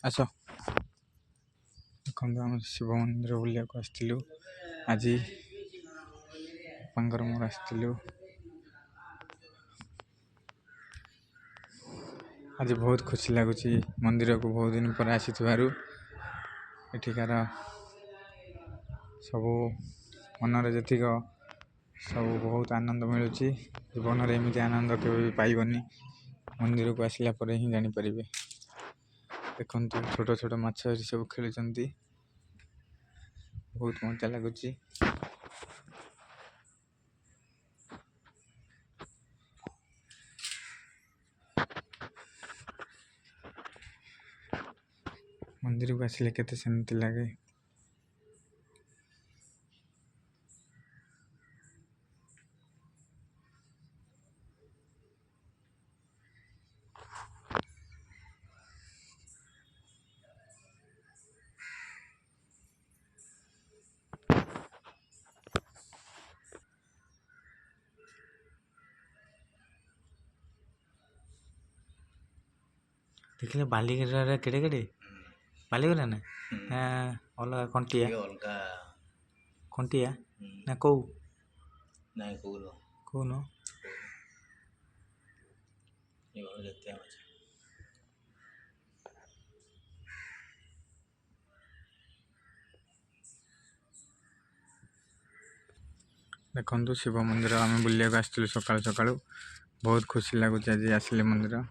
ଆସ ଦେଖନ୍ତୁ ଆମେ ଶିବ ମନ୍ଦିର ବୁଲିବାକୁ ଆସିଥିଲୁ। ଆଜି ବାପାଙ୍କର ମୋର ଆସିଥିଲୁ। ଆଜି ବହୁତ ଖୁସି ଲାଗୁଛି ମନ୍ଦିରକୁ ବହୁତ ଦିନ ପରେ ଆସିଥିବାରୁ। ଏଠିକାର ସବୁ ମନରେ ଯେତିକ ସବୁ ବହୁତ ଆନନ୍ଦ ମିଳୁଛି। ଜୀବନରେ ଏମିତି ଆନନ୍ଦ କେବେ ବି ପାଇବନି, ମନ୍ଦିରକୁ ଆସିଲା ପରେ ହିଁ ଜାଣିପାରିବେ। ଦେଖନ୍ତୁ ଛୋଟ ଛୋଟ ମାଛ ଏଠି ସବୁ ଖେଳୁଛନ୍ତି, ବହୁତ ମଜା ଲାଗୁଛି। ମନ୍ଦିରକୁ ଆସିଲେ କେତେ ଶାନ୍ତି ଲାଗେ। ଦେଖିଲେ ବାଲିଗରାରେ କେଡ଼େ କେଡ଼େ ବାଲିଗରା ନା ଅଲଗା କଣ୍ଟିଆ କଣ୍ଟିଆ ନା କୋଉ କହୁନ ଦେଖନ୍ତୁ ଶିବ ମନ୍ଦିର ଆମେ ବୁଲିବାକୁ ଆସିଥିଲୁ ସକାଳୁ ସକାଳୁ। ବହୁତ ଖୁସି ଲାଗୁଛି ଆଜି ଆସିଲେ ମନ୍ଦିର।